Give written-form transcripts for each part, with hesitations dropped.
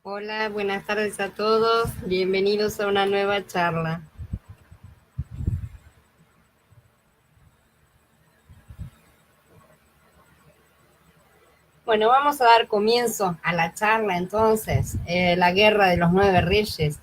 Hola, buenas tardes a todos. Bienvenidos a una nueva charla. Bueno, vamos a dar comienzo a la charla entonces, la guerra de los 9 reyes.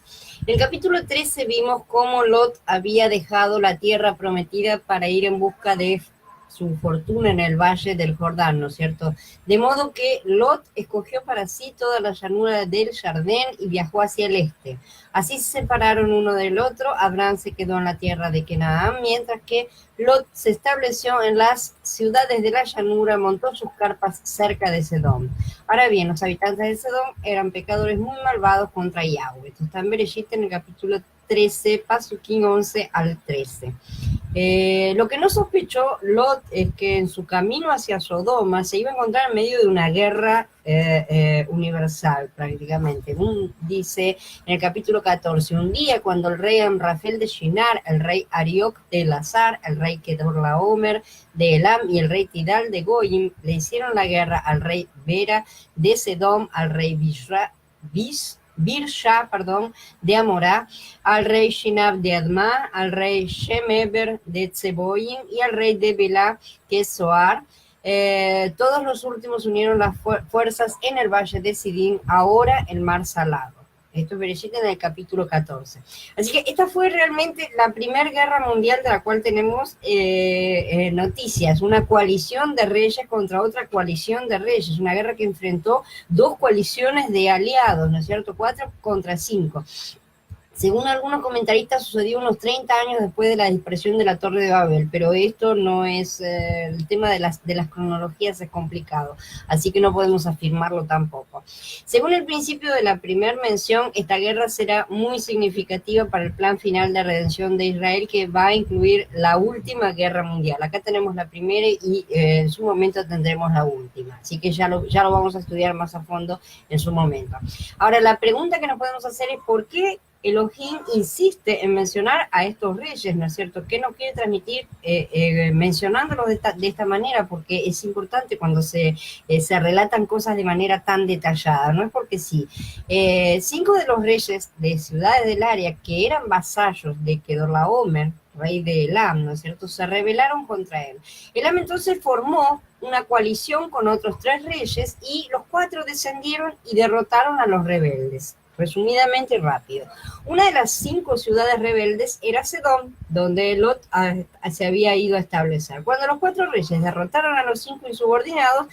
En el capítulo 13 vimos cómo Lot había dejado la tierra prometida para ir en busca de su fortuna en el valle del Jordán, ¿no es cierto? De modo que Lot escogió para sí toda la llanura del Jardín y viajó hacia el este. Así se separaron uno del otro. Abraham se quedó en la tierra de Canaán, mientras que Lot se estableció en las ciudades de la llanura, montó sus carpas cerca de Sedom. Ahora bien, los habitantes de Sedom eran pecadores muy malvados contra Yahweh. Esto está en Bereshit en el capítulo 13, Pasuquín 11 al 13. Lo que no sospechó Lot es que en su camino hacia Sodoma se iba a encontrar en medio de una guerra universal prácticamente. Dice en el capítulo 14, un día cuando el rey Amrafel de Shinar, el rey Arioc de Elazar, el rey Kedorlaomer de Elam y el rey Tidal de Goyim le hicieron la guerra al rey Bera de Sedom, al rey Birsha, de Amorá, al rey Shinab de Adma, al rey Shemeber de Tseboim y al rey de Belá, que es Soar. Todos los últimos unieron las fuerzas en el valle de Sidín, ahora el mar Salado. Esto es Bereshit en el capítulo 14. Así que esta fue realmente la primera guerra mundial de la cual tenemos noticias. Una coalición de reyes contra otra coalición de reyes. Una guerra que enfrentó dos coaliciones de aliados, ¿no es cierto? 4 contra 5. Según algunos comentaristas, sucedió unos 30 años después de la dispersión de la Torre de Babel, pero esto no es, el tema de las cronologías es complicado, así que no podemos afirmarlo tampoco. Según el principio de la primera mención, esta guerra será muy significativa para el plan final de redención de Israel, que va a incluir la última guerra mundial. Acá tenemos la primera y en su momento tendremos la última, así que ya lo vamos a estudiar más a fondo en su momento. Ahora, la pregunta que nos podemos hacer es ¿por qué Elohim insiste en mencionar a estos reyes, ¿no es cierto? ¿Qué nos quiere transmitir mencionándolos de esta manera? Porque es importante cuando se relatan cosas de manera tan detallada, no es porque sí. 5 de los reyes de ciudades del área que eran vasallos de Kedorlaomer, rey de Elam, ¿no es cierto?, se rebelaron contra él. Elam entonces formó una coalición con otros 3 reyes y los 4 descendieron y derrotaron a los rebeldes. Resumidamente y rápido. Una de las 5 ciudades rebeldes era Sedom, donde Lot se había ido a establecer. Cuando los 4 reyes derrotaron a los 5 insubordinados,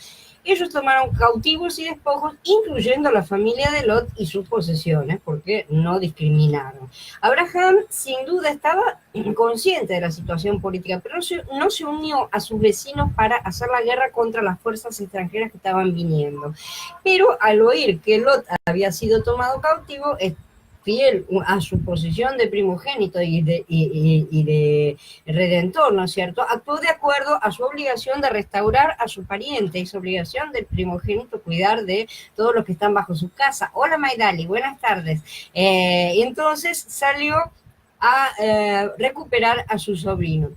ellos tomaron cautivos y despojos, incluyendo la familia de Lot y sus posesiones, porque no discriminaron. Abraham, sin duda, estaba consciente de la situación política, pero no se unió a sus vecinos para hacer la guerra contra las fuerzas extranjeras que estaban viniendo. Pero al oír que Lot había sido tomado cautivo, fiel a su posición de primogénito y de redentor, ¿no es cierto?, actuó de acuerdo a su obligación de restaurar a su pariente y su obligación del primogénito cuidar de todos los que están bajo su casa. Hola Maidali, buenas tardes. Entonces salió a recuperar a su sobrino.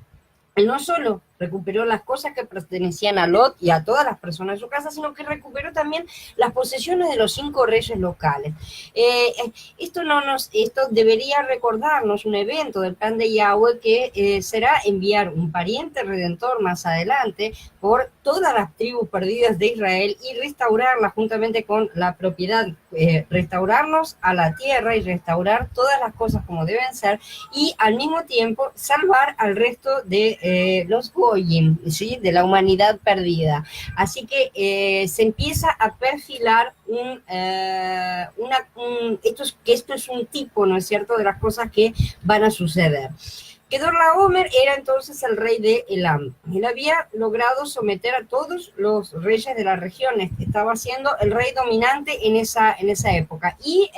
Él no solo recuperó las cosas que pertenecían a Lot y a todas las personas de su casa, sino que recuperó también las posesiones de los 5 reyes locales. Esto debería recordarnos un evento del plan de Yahweh que será enviar un pariente redentor más adelante por todas las tribus perdidas de Israel y restaurarlas juntamente con la propiedad, restaurarnos a la tierra y restaurar todas las cosas como deben ser y al mismo tiempo salvar al resto de los Goyim, ¿sí?, de la humanidad perdida. Así que se empieza a perfilar esto es un tipo, ¿no es cierto?, de las cosas que van a suceder. Kedorlaomer era entonces el rey de Elam. Él había logrado someter a todos los reyes de la región. Estaba siendo el rey dominante en esa época. Y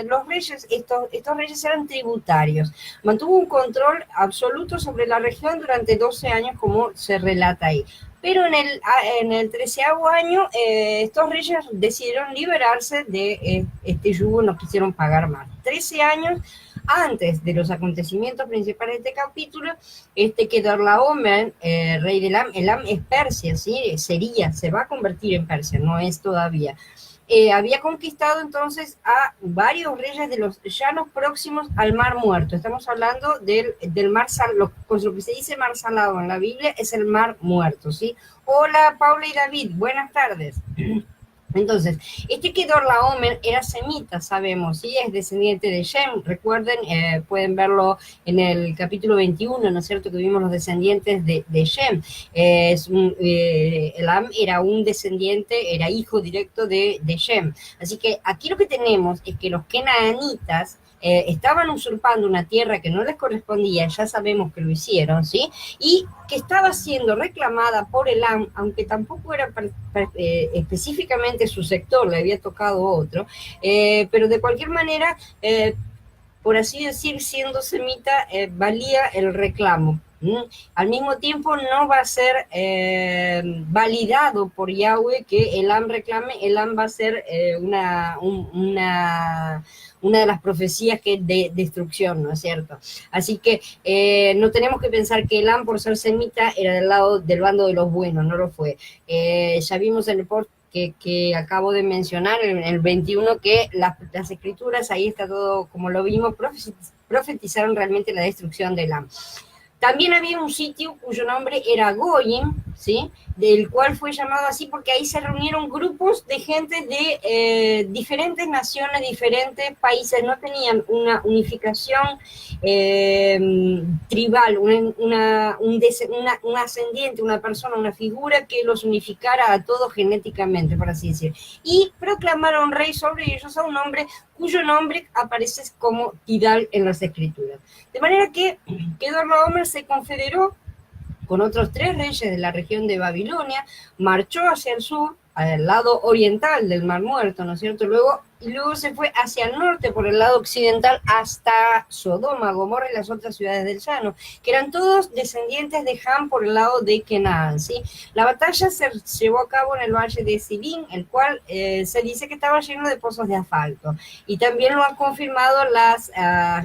los reyes, estos reyes eran tributarios. Mantuvo un control absoluto sobre la región durante 12 años, como se relata ahí. Pero en el 13º año, estos reyes decidieron liberarse de este yugo, no quisieron pagar más. 13 años antes de los acontecimientos principales de este capítulo, Kedorlaomer, rey de Elam, Elam es Persia, ¿sí? Se va a convertir en Persia, no es todavía. Había conquistado entonces a varios reyes de los llanos próximos al Mar Muerto. Estamos hablando del Mar Salado, con lo que se dice Mar Salado en la Biblia es el Mar Muerto, ¿sí? Hola, Paula y David, buenas tardes. Entonces, Kedorlaomer era semita, sabemos, ¿sí? Es descendiente de Shem. Recuerden, pueden verlo en el capítulo 21, ¿no es cierto?, que vimos los descendientes de Shem. Elam era un descendiente, era hijo directo de Shem. Así que aquí lo que tenemos es que los kenaanitas estaban usurpando una tierra que no les correspondía, ya sabemos que lo hicieron, ¿sí? Y que estaba siendo reclamada por Elam, aunque tampoco era específicamente su sector, le había tocado otro, pero de cualquier manera, por así decir, siendo semita, valía el reclamo. Al mismo tiempo no va a ser validado por Yahweh que Elam reclame. Elam va a ser una de las profecías que es de destrucción, ¿no es cierto? Así que no tenemos que pensar que Elam, por ser semita, era del bando de los buenos, no lo fue. Ya vimos en el post que acabo de mencionar, en el 21, que las escrituras, ahí está todo, como lo vimos, profetizaron realmente la destrucción de Elam. También había un sitio cuyo nombre era Goyim, ¿sí?, del cual fue llamado así porque ahí se reunieron grupos de gente de diferentes naciones, diferentes países, no tenían una unificación tribal, un ascendiente, una persona, una figura que los unificara a todos genéticamente, por así decir. Y proclamaron rey sobre ellos a un hombre cuyo nombre aparece como Tidal en las escrituras. De manera que Kedorlaomer se confederó con otros 3 reyes de la región de Babilonia, marchó hacia el sur, al lado oriental del Mar Muerto, ¿no es cierto? Y luego se fue hacia el norte, por el lado occidental, hasta Sodoma, Gomorra y las otras ciudades del llano, que eran todos descendientes de Ham por el lado de Canaán, ¿sí? La batalla se llevó a cabo en el valle de Sidín, el cual se dice que estaba lleno de pozos de asfalto, y también lo han confirmado las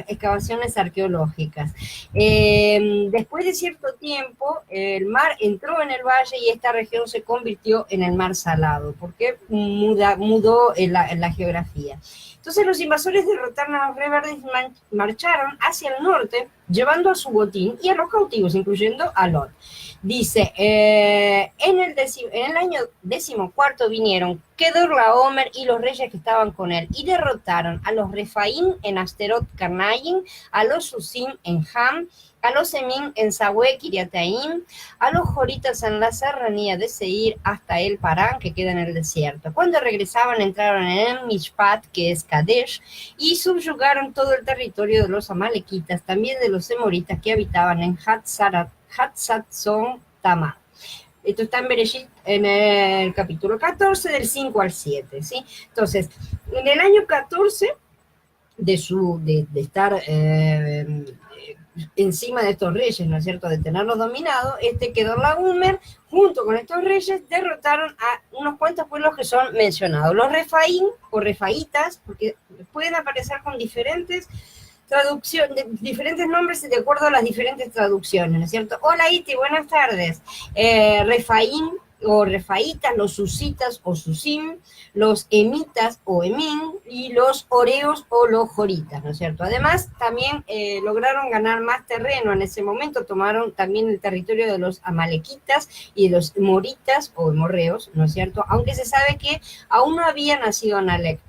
excavaciones arqueológicas. Después de cierto tiempo, el mar entró en el valle y esta región se convirtió en el Mar Salado, porque mudó la geografía. Entonces los invasores derrotaron a los rebeldes y marcharon hacia el norte, llevando a su botín y a los cautivos, incluyendo a Lot. Dice, en el año 14 vinieron Kedorlaomer y los reyes que estaban con él, y derrotaron a los Refaim en Asterot Carnaim, a los Susim en Ham, a los Emim en Sahue Kiriataim, a los Joritas en la serranía de Seir hasta el Parán, que queda en el desierto. Cuando regresaban, entraron en el Mishpat, que es Kadesh, y subyugaron todo el territorio de los amalequitas, también de los emoritas que habitaban en Hatzatzon Tamar. Esto está en Bereshit, en el capítulo 14, del 5 al 7, ¿sí? Entonces, en el año 14 de estar encima de estos reyes, ¿no es cierto?, de tenerlos dominados, Kedorlaomer, junto con estos reyes, derrotaron a unos cuantos pueblos que son mencionados. Los Refaim, o Refaitas, porque pueden aparecer con diferentes nombres de acuerdo a las diferentes traducciones, ¿no es cierto? Hola Iti, buenas tardes. Refaim o Refaitas, los Susitas o Susim, los Emitas o Emín y los Oreos o los Joritas, ¿no es cierto? Además, también lograron ganar más terreno en ese momento, tomaron también el territorio de los Amalequitas y de los Moritas o Morreos, ¿no es cierto? Aunque se sabe que aún no había nacido Analec.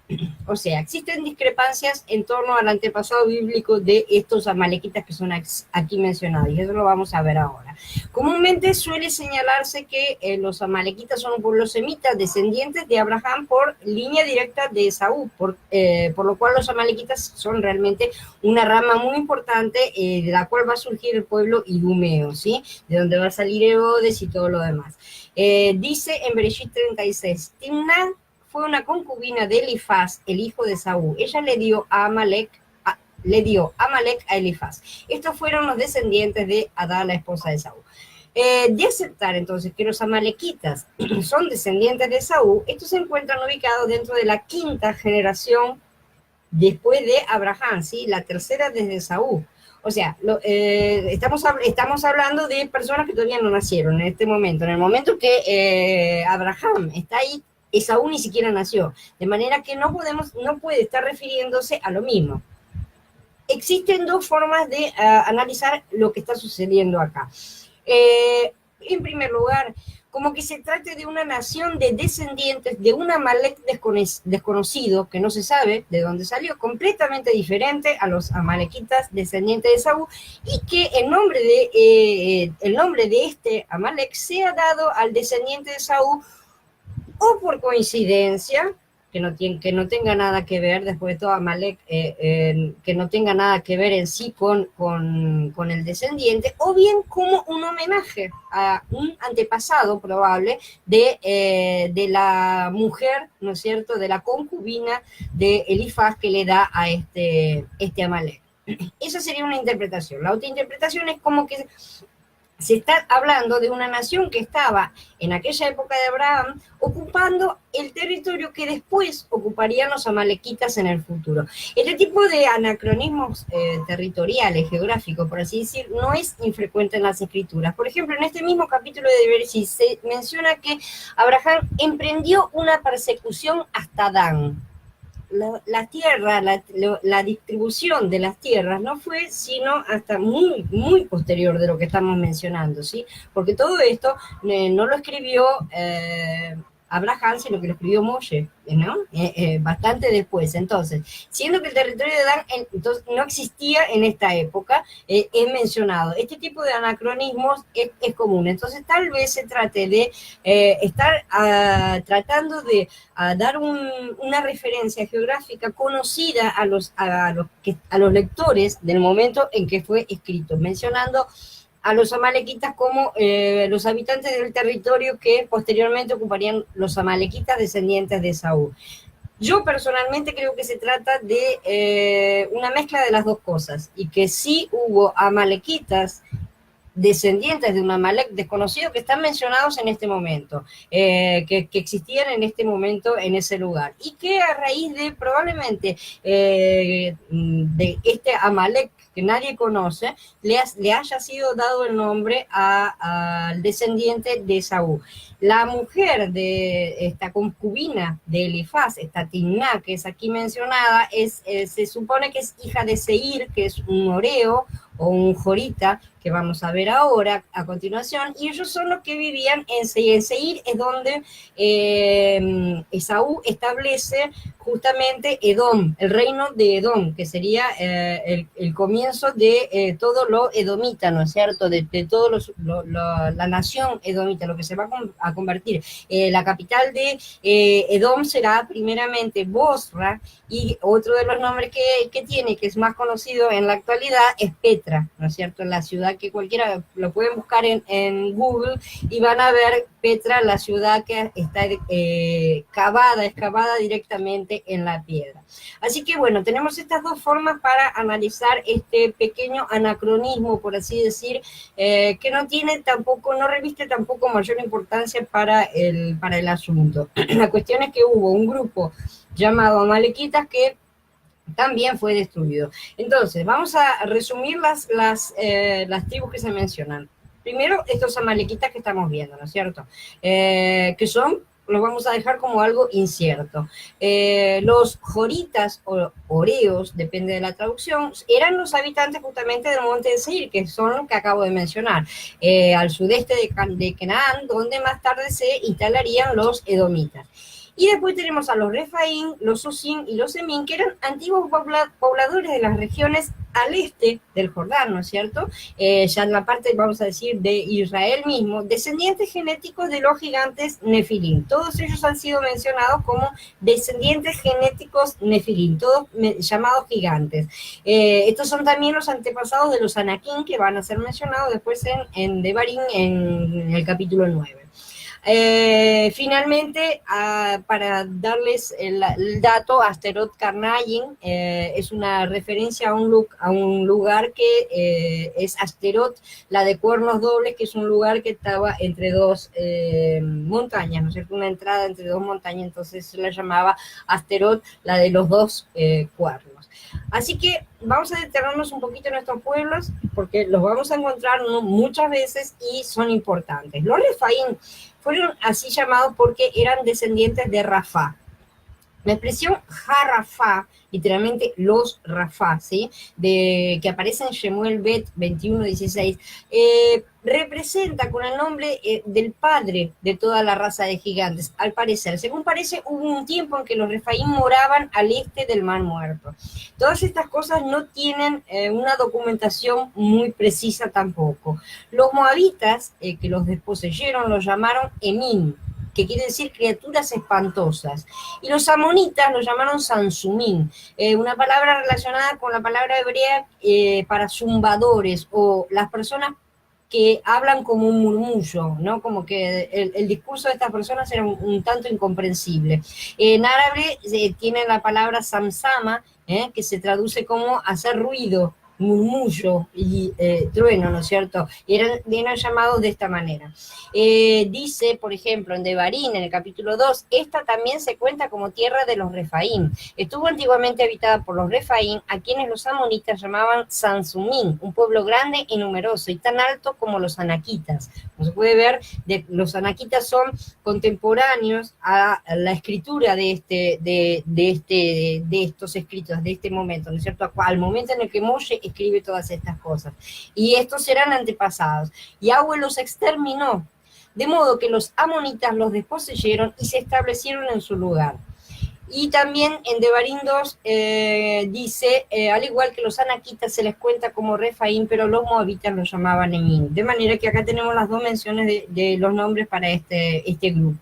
O sea, existen discrepancias en torno al antepasado bíblico de estos amalequitas que son aquí mencionados, y eso lo vamos a ver ahora. Comúnmente suele señalarse que los amalequitas son un pueblo semita, descendientes de Abraham por línea directa de Esaú, por lo cual los amalequitas son realmente una rama muy importante de la cual va a surgir el pueblo idumeo, ¿sí? De donde va a salir Herodes y todo lo demás. Dice en Bereshit 36, Timnah fue una concubina de Elifaz, el hijo de Esaú. Ella le dio a Amalek a Elifaz. Estos fueron los descendientes de Adá, la esposa de Esaú. De aceptar entonces que los amalequitas son descendientes de Esaú, estos se encuentran ubicados dentro de la 5ª generación después de Abraham, ¿sí? La tercera desde Esaú. O sea, estamos hablando de personas que todavía no nacieron en este momento. En el momento que Abraham está ahí, Esaú ni siquiera nació. De manera que no puede estar refiriéndose a lo mismo. Existen dos formas de analizar lo que está sucediendo acá. En primer lugar, como que se trate de una nación de descendientes de un Amalek desconocido, que no se sabe de dónde salió, completamente diferente a los amalequitas descendientes de Saúl, y que el nombre de este Amalek sea dado al descendiente de Saúl, o por coincidencia, que no tenga nada que ver, después de todo Amalek, que no tenga nada que ver en sí con el descendiente, o bien como un homenaje a un antepasado probable de la mujer, ¿no es cierto?, de la concubina de Elifaz que le da a este Amalek. Esa sería una interpretación. La otra interpretación es como que se está hablando de una nación que estaba en aquella época de Abraham ocupando el territorio que después ocuparían los amalequitas en el futuro. Este tipo de anacronismos territoriales, geográficos, por así decir, no es infrecuente en las escrituras. Por ejemplo, en este mismo capítulo de Bereshit se menciona que Abraham emprendió una persecución hasta Dan. La tierra, la distribución de las tierras no fue sino hasta muy, muy posterior de lo que estamos mencionando, ¿sí? Porque todo esto no lo escribió Abraham, sino que lo escribió Moshe, ¿no? Bastante después. Entonces, siendo que el territorio de Dan entonces, no existía en esta época, es mencionado. Este tipo de anacronismos es común. Entonces, tal vez se trate de estar tratando de dar una referencia geográfica conocida a los lectores del momento en que fue escrito, mencionando a los amalequitas como los habitantes del territorio que posteriormente ocuparían los amalequitas descendientes de Saúl. Yo personalmente creo que se trata de una mezcla de las dos cosas, y que sí hubo amalequitas descendientes de un Amalek desconocido que están mencionados en este momento, que existían en este momento en ese lugar, y que a raíz de probablemente de este Amalek que nadie conoce, le haya sido dado el nombre al descendiente de Saúl. La mujer de esta concubina de Elifaz, esta Timná, que es aquí mencionada, se supone que es hija de Seir, que es un oreo o un jorita, que vamos a ver ahora a continuación, y ellos son los que vivían en Seir. En Seir es donde Esaú establece justamente Edom, el reino de Edom, que sería el comienzo de todo lo edomita, ¿no es cierto?, de todo la nación edomita, lo que se va a convertir. La capital de Edom será primeramente Bosra, y otro de los nombres que tiene, que es más conocido en la actualidad, es Petra, ¿no es cierto?, la ciudad que cualquiera lo pueden buscar en Google y van a ver Petra, la ciudad que está excavada directamente en la piedra. Así que bueno, tenemos estas dos formas para analizar este pequeño anacronismo, por así decir, que no reviste tampoco mayor importancia para el asunto. La cuestión es que hubo un grupo llamado amalequitas que también fue destruido. Entonces, vamos a resumir las tribus que se mencionan. Primero, estos amalequitas que estamos viendo, ¿no es cierto? Que los vamos a dejar como algo incierto. Los joritas o oreos, depende de la traducción, eran los habitantes justamente del monte de Seir, que son los que acabo de mencionar, al sudeste de Canaán, donde más tarde se instalarían los edomitas. Y después tenemos a los Refaín, los Osim y los Emín, que eran antiguos pobladores de las regiones al este del Jordán, ¿no es cierto? Ya en la parte, vamos a decir, de Israel mismo, descendientes genéticos de los gigantes Nefilim. Todos ellos han sido mencionados como descendientes genéticos Nefilim, todos llamados gigantes. Estos son también los antepasados de los Anakim, que van a ser mencionados después en Devarim, en el capítulo 9. Finalmente, para darles el dato, Asterot Karnayin es una referencia a un lugar que es Asterot, la de cuernos dobles, que es un lugar que estaba entre dos montañas, ¿no es cierto? Una entrada entre dos montañas, entonces se la llamaba Asterot, la de los dos cuernos. Así que vamos a detenernos un poquito en estos pueblos, porque los vamos a encontrar muchas veces y son importantes. Los Refaín fueron así llamados porque eran descendientes de Rafá. La expresión Jarrafá, literalmente los Rafá, ¿sí? Que aparece en Shemuel Bet 21:16, representa con el nombre del padre de toda la raza de gigantes. Al parecer, según parece, hubo un tiempo en que los Refaín moraban al este del Mar Muerto. Todas estas cosas no tienen una documentación muy precisa tampoco. Los moabitas, que los desposeyeron, los llamaron Emim, que quiere decir criaturas espantosas. Y los amonitas lo llamaron Sansumín, una palabra relacionada con la palabra hebrea para zumbadores, o las personas que hablan como un murmullo, ¿no? Como que el discurso de estas personas era un tanto incomprensible. En árabe tiene la palabra samsama, que se traduce como hacer ruido, murmullo y trueno, ¿no es cierto? Eran llamados de esta manera. Dice, por ejemplo, en Devarim, en el capítulo 2, esta también se cuenta como tierra de los Refaín. Estuvo antiguamente habitada por los Refaín, a quienes los amonitas llamaban Sansumín, un pueblo grande y numeroso, y tan alto como los anaquitas. Como se puede ver, los anaquitas son contemporáneos a la escritura de estos escritos, de este momento, ¿no es cierto? Al momento en el que Moshe escribe todas estas cosas. Y estos eran antepasados. Yahweh los exterminó, de modo que los amonitas los desposeyeron y se establecieron en su lugar. Y también en Devarim 2 dice, al igual que los anaquitas se les cuenta como Refaín, pero los moabitas los llamaban Emim. De manera que acá tenemos las dos menciones de los nombres para este grupo.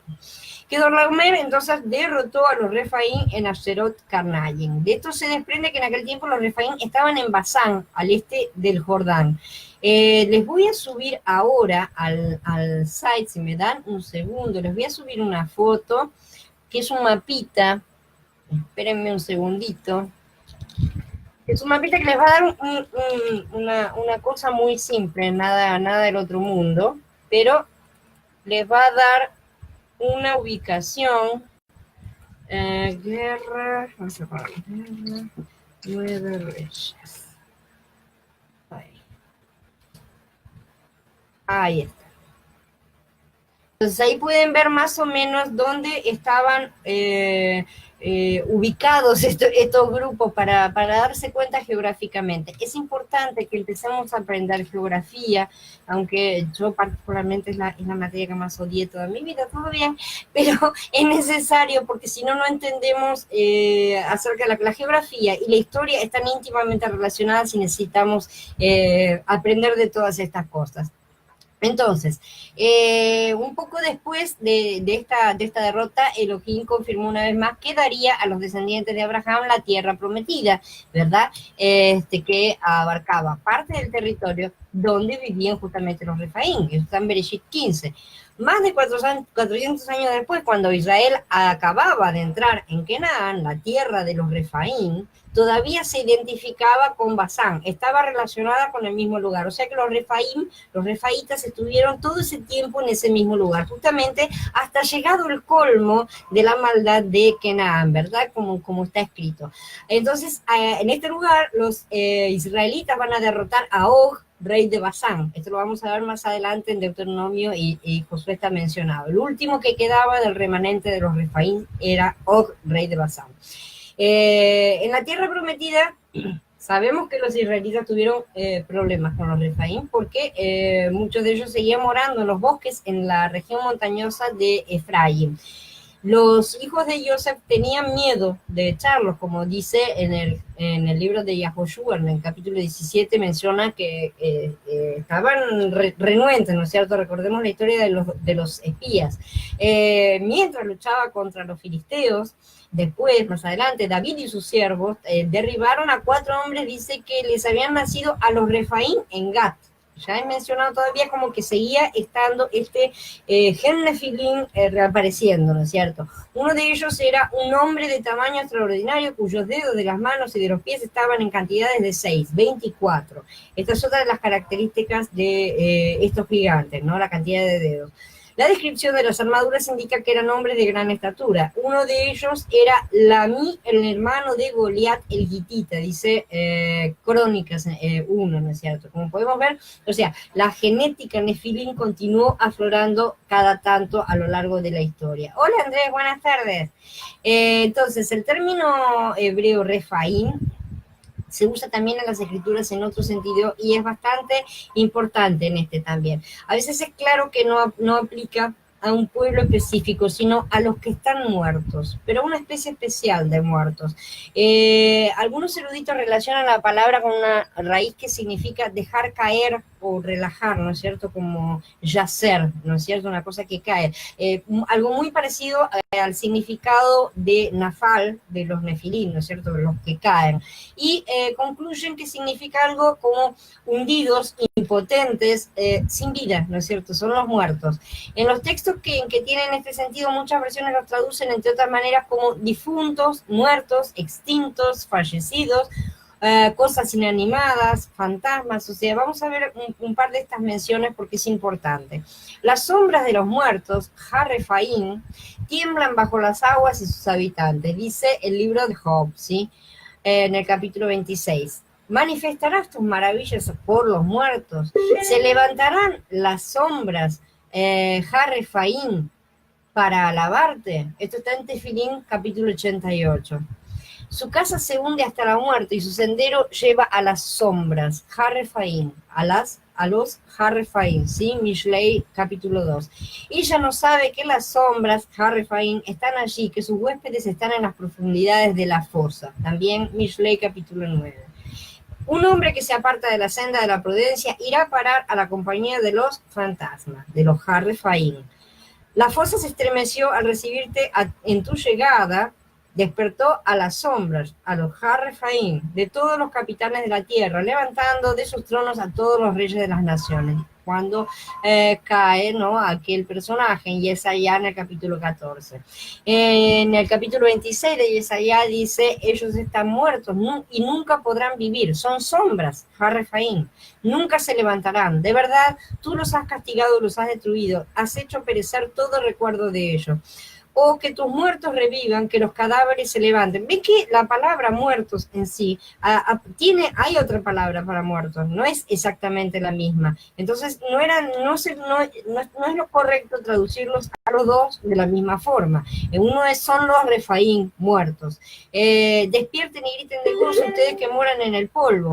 Kedorlaomer entonces derrotó a los Refaín en Asterot Karnayin. De esto se desprende que en aquel tiempo los Refaín estaban en Basán, al este del Jordán. Les voy a subir ahora al site, si me dan un segundo, les voy a subir una foto, que es un mapita. Espérenme un segundito. Es un mapita que les va a dar una cosa muy simple, nada del otro mundo, pero les va a dar una ubicación. Guerra, vamos a poner Guerra, 9 Reyes. Ahí está. Entonces ahí pueden ver más o menos dónde estaban ubicados estos grupos para darse cuenta geográficamente. Es importante que empecemos a aprender geografía, aunque yo particularmente es la materia que más odié toda mi vida, todo bien, pero es necesario porque si no, no entendemos acerca de la geografía y la historia están íntimamente relacionadas y necesitamos aprender de todas estas cosas. Entonces, un poco después de esta derrota, Elohim confirmó una vez más que daría a los descendientes de Abraham la tierra prometida, ¿verdad? Que abarcaba parte del territorio donde vivían justamente los Refaín, que está en Bereshit 15. Más de 400 años después, cuando Israel acababa de entrar en Canaán, la tierra de los Refaín, todavía se identificaba con Basán, estaba relacionada con el mismo lugar. O sea que los refaítas estuvieron todo ese tiempo en ese mismo lugar, justamente hasta llegado el colmo de la maldad de Canaán, ¿verdad? Como está escrito. Entonces, en este lugar, los israelitas van a derrotar a Og, rey de Basán. Esto lo vamos a ver más adelante en Deuteronomio y Josué está mencionado. El último que quedaba del remanente de los Refaín era Og, rey de Basán. En la tierra prometida sabemos que los israelitas tuvieron problemas con los Refaín porque muchos de ellos seguían morando en los bosques en la región montañosa de Efraín. Los hijos de Joseph tenían miedo de echarlos, como dice en el libro de Yahoshua, en el capítulo 17 menciona que estaban renuentes, ¿no es cierto? Recordemos la historia de los espías. Mientras luchaba contra los filisteos, después, más adelante, David y sus siervos derribaron a 4 hombres, dice que les habían nacido a los Refaín en Gat. ya he mencionado todavía como que seguía estando este gen Nefilim reapareciendo, ¿no es cierto? Uno de ellos era un hombre de tamaño extraordinario cuyos dedos de las manos y de los pies estaban en cantidades de 6, 24. Esta es otra de las características de estos gigantes, ¿no? La cantidad de dedos. La descripción de las armaduras indica que eran hombres de gran estatura. Uno de ellos era Lamí, el hermano de Goliat el Gitita, dice Crónicas 1, ¿no es cierto? Como podemos ver, o sea, la genética Nefilim continuó aflorando cada tanto a lo largo de la historia. Hola Andrés, buenas tardes. Entonces, el término hebreo Refaim se usa también en las escrituras en otro sentido y es bastante importante en este también. A veces es claro que no aplica a un pueblo específico, sino a los que están muertos, pero una especie especial de muertos. Algunos eruditos relacionan la palabra con una raíz que significa dejar caer o relajar, ¿no es cierto? Como yacer, ¿no es cierto? Una cosa que cae. Algo muy parecido al significado de Nafal, de los Nefilim, ¿no es cierto? De los que caen. Y concluyen que significa algo como hundidos, impotentes, sin vida, ¿no es cierto? Son los muertos. En los textos que tienen este sentido, muchas versiones los traducen, entre otras maneras, como difuntos, muertos, extintos, fallecidos, cosas inanimadas, fantasmas. O sea, vamos a ver un par de estas menciones porque es importante. Las sombras de los muertos, Harrefaim, tiemblan bajo las aguas y sus habitantes, dice el libro de Job, ¿sí? En el capítulo 26. Manifestarás tus maravillas por los muertos, se levantarán las sombras, Harrefaim, para alabarte. Esto está en Tefilín, capítulo 88. Su casa se hunde hasta la muerte y su sendero lleva a las sombras, Harrefaim, a los Harrefaim, ¿sí? Mishlei, capítulo 2. Ella no sabe que las sombras, Harrefaim, están allí, que sus huéspedes están en las profundidades de la fosa. También Mishlei, capítulo 9. Un hombre que se aparta de la senda de la prudencia irá a parar a la compañía de los fantasmas, de los Harrefaim. La fosa se estremeció al recibirte en tu llegada, despertó a las sombras, a los Harrefaim, de todos los capitanes de la tierra, levantando de sus tronos a todos los reyes de las naciones. Cuando cae, ¿no?, aquel personaje en Yesayá en el capítulo 14. En el capítulo 26 de Yesayá dice, ellos están muertos y nunca podrán vivir, son sombras, Harrefaim, nunca se levantarán. De verdad, tú los has castigado, los has destruido, has hecho perecer todo recuerdo de ellos. O que tus muertos revivan, que los cadáveres se levanten. ¿Ven que la palabra muertos en sí hay otra palabra para muertos? No es exactamente la misma. Entonces no es lo correcto traducirlos a los dos de la misma forma. Son los Refaim, muertos. Despierten y griten de gozo ustedes que moran en el polvo,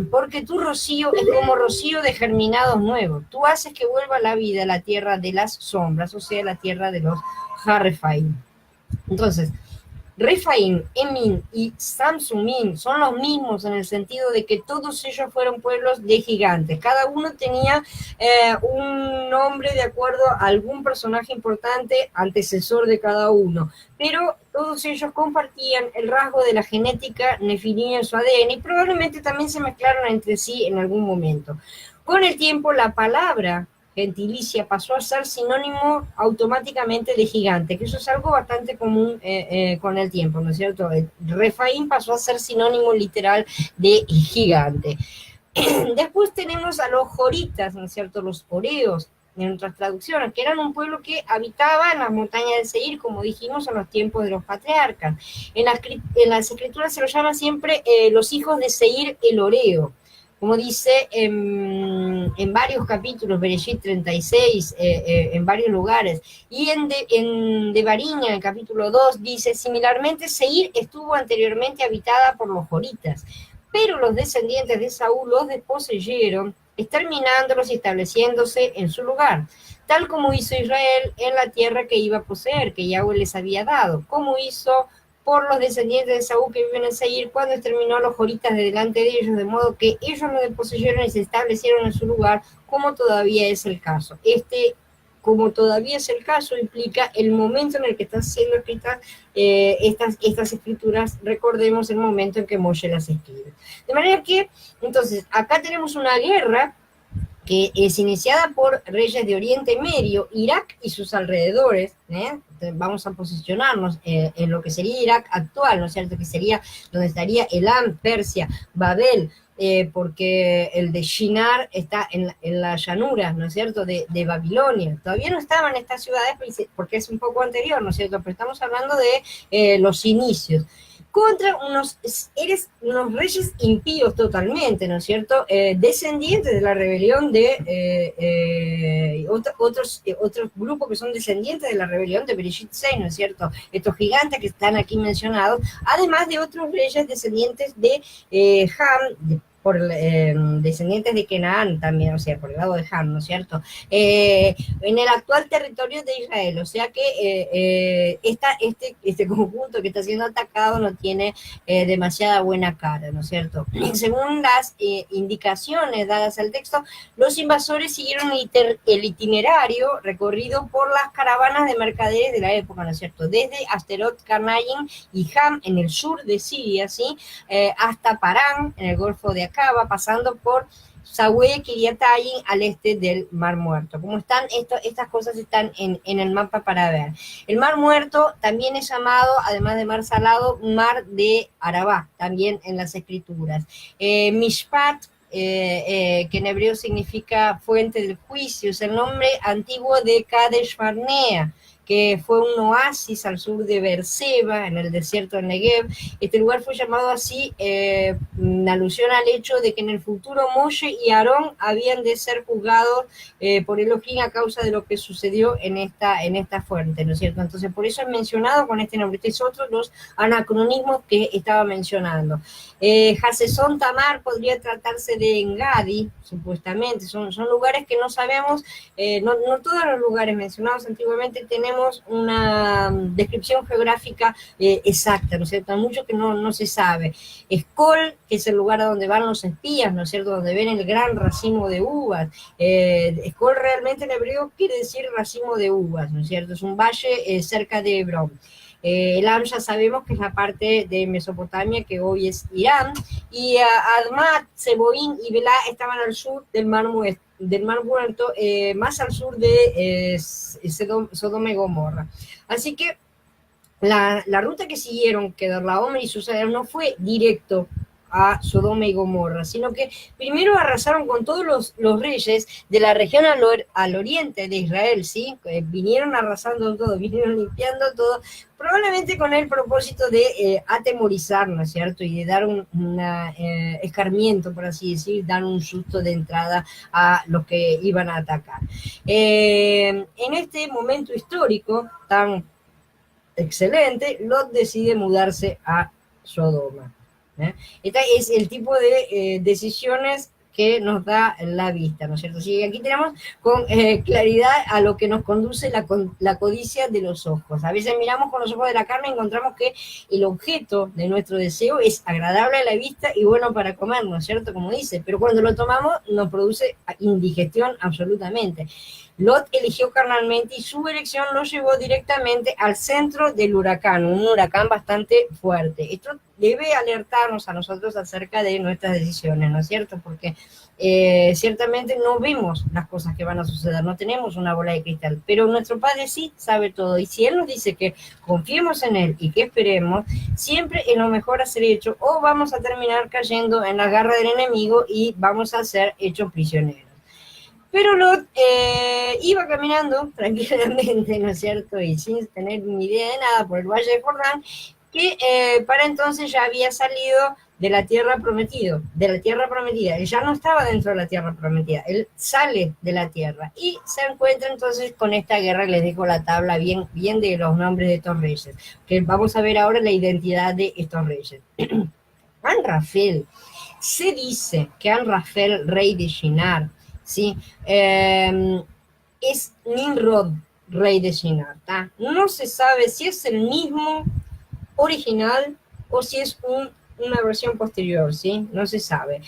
porque tu rocío es como rocío de germinados nuevos. Tú haces que vuelva a la vida la tierra de las sombras, o sea, la tierra de los Harrefaim. Entonces, Refaim, Emin y Samsumim son los mismos en el sentido de que todos ellos fueron pueblos de gigantes. Cada uno tenía un nombre de acuerdo a algún personaje importante, antecesor de cada uno. Pero todos ellos compartían el rasgo de la genética Nefilim en su ADN y probablemente también se mezclaron entre sí en algún momento. Con el tiempo, la palabra gentilicia pasó a ser sinónimo automáticamente de gigante, que eso es algo bastante común con el tiempo, ¿no es cierto? Refaim pasó a ser sinónimo literal de gigante. Después tenemos a los joritas, ¿no es cierto? Los oreos, en otras traducciones, que eran un pueblo que habitaba en las montañas del Seir, como dijimos, en los tiempos de los patriarcas. En las escrituras se los llama siempre los hijos de Seir el Oreo, como dice en varios capítulos, Bereshit 36, en varios lugares. Y en Devarim, en el capítulo 2, dice, similarmente, Seir estuvo anteriormente habitada por los joritas, pero los descendientes de Saúl los desposeyeron, exterminándolos y estableciéndose en su lugar, tal como hizo Israel en la tierra que iba a poseer, que Yahweh les había dado, como hizo por los descendientes de Saúl que viven en Seir, cuando exterminó a los joritas de delante de ellos, de modo que ellos lo desposeyeron y se establecieron en su lugar, como todavía es el caso. Como todavía es el caso, implica el momento en el que están siendo escritas estas escrituras. Recordemos el momento en que Moshe las escribe. De manera que, entonces, acá tenemos una guerra que es iniciada por reyes de Oriente Medio, Irak y sus alrededores, ¿eh? Vamos a posicionarnos en lo que sería Irak actual, ¿no es cierto?, que sería donde estaría Elam, Persia, Babel, porque el de Shinar está en la llanura, ¿no es cierto?, de Babilonia. Todavía no estaban estas ciudades porque es un poco anterior, ¿no es cierto?, pero estamos hablando de los inicios, contra unos reyes impíos totalmente, ¿no es cierto?, descendientes de la rebelión de otros grupos que son descendientes de la rebelión de Bereshit 6, ¿no es cierto?, estos gigantes que están aquí mencionados, además de otros reyes descendientes de Ham, descendientes de Canaán también, o sea, por el lado de Ham, ¿no es cierto?, en el actual territorio de Israel, o sea que este conjunto que está siendo atacado no tiene demasiada buena cara, ¿no es cierto? Según las indicaciones dadas al texto, los invasores siguieron el itinerario recorrido por las caravanas de mercaderes de la época, ¿no es cierto?, desde Asterot, Karnaim y Ham en el sur de Siria, ¿sí?, hasta Parán en el Golfo de Acaba, pasando por Sahue, Kiriatayim, al este del Mar Muerto. Como están, estas cosas están en el mapa para ver. El Mar Muerto también es llamado, además de Mar Salado, Mar de Arabá, también en las escrituras. Mishpat, que en hebreo significa fuente del juicio, es el nombre antiguo de Kadesh Barnea, que fue un oasis al sur de Beerseba, en el desierto de Negev. Este lugar fue llamado así en alusión al hecho de que en el futuro Moshe y Aarón habían de ser juzgados por Elohim a causa de lo que sucedió en esta fuente, ¿no es cierto? Entonces, por eso es mencionado con este nombre. Estos son otros los anacronismos que estaba mencionando. Hasesón Tamar podría tratarse de Engadi, supuestamente. Son lugares que no sabemos, no todos los lugares mencionados antiguamente tenemos una descripción geográfica exacta, ¿no es cierto? Hay mucho que no se sabe. Escol, que es el lugar a donde van los espías, ¿no es cierto?, donde ven el gran racimo de uvas. Escol realmente en hebreo quiere decir racimo de uvas, ¿no es cierto? Es un valle cerca de Hebrón. Elam ya sabemos que es la parte de Mesopotamia que hoy es Irán, y Admat, Seboín y Belá estaban al sur del Mar Muerto, más al sur de Sodoma y Gomorra. Así que la ruta que siguieron Kedorlaomer y sus aliados no fue directo a Sodoma y Gomorra, sino que primero arrasaron con todos los reyes de la región al oriente de Israel, ¿sí? Vinieron arrasando todo, vinieron limpiando todo, probablemente con el propósito de atemorizar, ¿no es cierto?, y de dar un escarmiento, por así decir, dar un susto de entrada a los que iban a atacar. En este momento histórico tan excelente, Lot decide mudarse a Sodoma. Este es el tipo de decisiones que nos da la vista, ¿no es cierto? Sí, aquí tenemos con claridad a lo que nos conduce la codicia de los ojos. A veces miramos con los ojos de la carne y encontramos que el objeto de nuestro deseo es agradable a la vista y bueno para comer, ¿no es cierto?, como dice, pero cuando lo tomamos nos produce indigestión absolutamente. Lot eligió carnalmente y su elección lo llevó directamente al centro del huracán, un huracán bastante fuerte. Esto debe alertarnos a nosotros acerca de nuestras decisiones, ¿no es cierto? Porque ciertamente no vemos las cosas que van a suceder, no tenemos una bola de cristal, pero nuestro Padre sí sabe todo, y si Él nos dice que confiemos en Él y que esperemos, siempre es lo mejor a ser hecho, o vamos a terminar cayendo en la garra del enemigo y vamos a ser hechos prisioneros. Pero Lot iba caminando tranquilamente, ¿no es cierto?, y sin tener ni idea de nada por el Valle de Jordán, que para entonces ya había salido de la tierra prometida. Él ya no estaba dentro de la tierra prometida, él sale de la tierra y se encuentra entonces con esta guerra. Les dejo la tabla bien de los nombres de estos reyes, que vamos a ver ahora la identidad de estos reyes. Anrafel, se dice que Anrafel, rey de Shinar, ¿sí?, es Nimrod, rey de Shinar. No se sabe si es el mismo original o si es una versión posterior, ¿sí? No se sabe.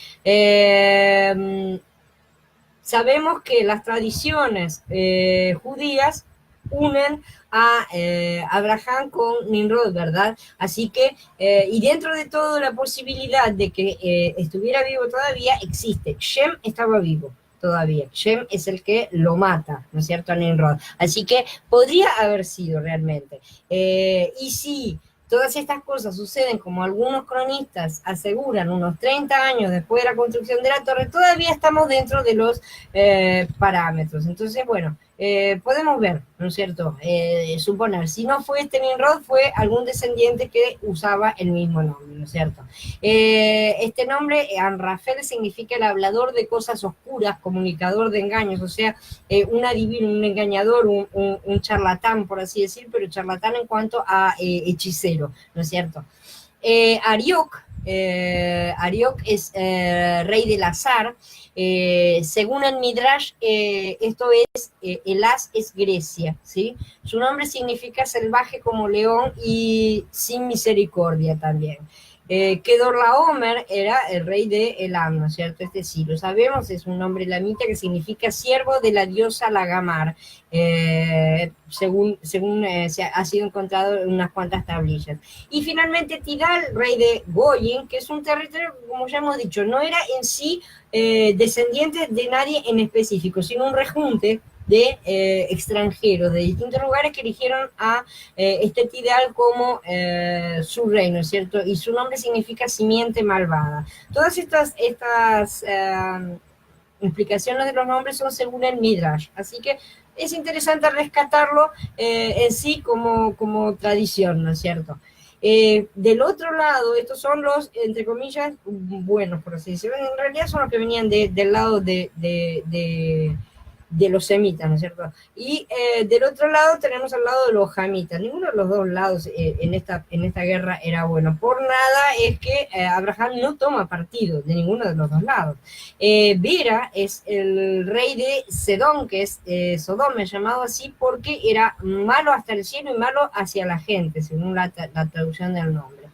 Sabemos que las tradiciones judías unen a Abraham con Nimrod, ¿verdad? Así que, y dentro de todo la posibilidad de que estuviera vivo todavía, existe. Shem estaba vivo. todavía. Shem es el que lo mata, ¿no es cierto?, a Nimrod. Así que podría haber sido realmente. Y si todas estas cosas suceden, como algunos cronistas aseguran, unos 30 años después de la construcción de la torre, todavía estamos dentro de los parámetros. Entonces, bueno, podemos ver, ¿no es cierto? Suponer, si no fue este Nimrod, fue algún descendiente que usaba el mismo nombre, ¿no es cierto? Este nombre, Anrafel, significa el hablador de cosas oscuras, comunicador de engaños, o sea, un adivino, un engañador, un charlatán, por así decir, pero charlatán en cuanto a hechicero, ¿no es cierto? Ariok es rey del azar. Según el Midrash, esto es, el as es Grecia, ¿sí? Su nombre significa salvaje como león y sin misericordia también. Kedorlaomer era el rey de Elam, ¿no es cierto? Este sí, lo sabemos, es un nombre lamita que significa siervo de la diosa Lagamar, según ha sido encontrado en unas cuantas tablillas. Y finalmente Tidal, rey de Goyim, que es un territorio, como ya hemos dicho, no era en sí descendiente de nadie en específico, sino un rejunte de extranjeros de distintos lugares que eligieron a este Tidal como su rey, ¿no es cierto? Y su nombre significa simiente malvada. Todas estas explicaciones de los nombres son según el Midrash, así que es interesante rescatarlo en sí como tradición, ¿no es cierto? Del otro lado, estos son los, entre comillas, buenos, por así decirlo. En realidad son los que venían del lado de los semitas, ¿no es cierto? Y del otro lado tenemos al lado de los jamitas. Ninguno de los dos lados en esta guerra era bueno. Por nada es que Abraham no toma partido de ninguno de los dos lados. Vera es el rey de Sedón, que es Sodoma, llamado así porque era malo hasta el cielo y malo hacia la gente, según la traducción del nombre.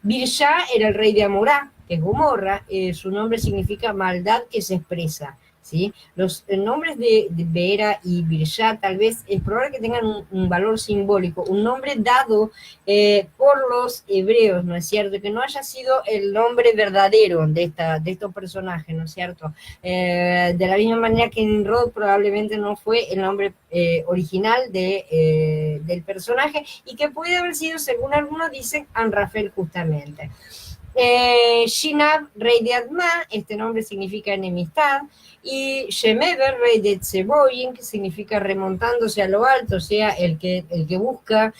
Birsha era el rey de Amorá, que es Gomorra. Su nombre significa maldad que se expresa, ¿sí? Los nombres de Vera y Birsha tal vez es probable que tengan un valor simbólico, un nombre dado por los hebreos, ¿no es cierto? Que no haya sido el nombre verdadero de estos personajes, ¿no es cierto? De la misma manera que Nimrod probablemente no fue el nombre original del personaje y que puede haber sido, según algunos dicen, Anrafel justamente. Shinab, rey de Adma, este nombre significa enemistad, y Shemeber, rey de Tseboim, que significa remontándose a lo alto, o sea, el que busca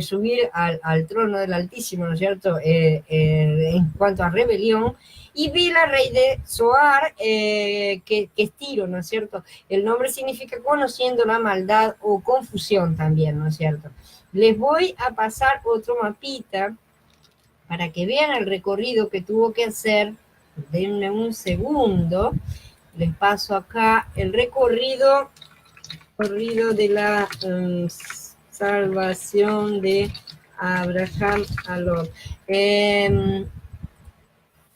subir al trono del Altísimo, ¿no es cierto?, en cuanto a rebelión. Y Bila, rey de Zoar, que es Tiro, ¿no es cierto? El nombre significa conociendo la maldad o confusión también, ¿no es cierto? Les voy a pasar otro mapita para que vean el recorrido que tuvo que hacer. Denme un segundo. Les paso acá el recorrido de la salvación de Abraham a Lot.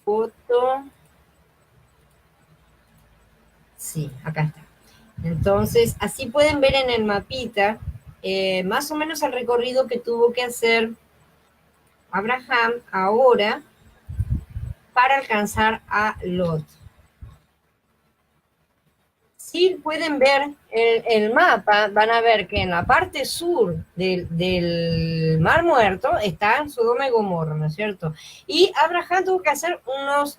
Foto. Sí, acá está. Entonces, así pueden ver en el mapita más o menos el recorrido que tuvo que hacer Abraham ahora para alcanzar a Lot. Si pueden ver el mapa, van a ver que en la parte sur del Mar Muerto está Sodoma y Gomorra, ¿no es cierto? Y Abraham tuvo que hacer unos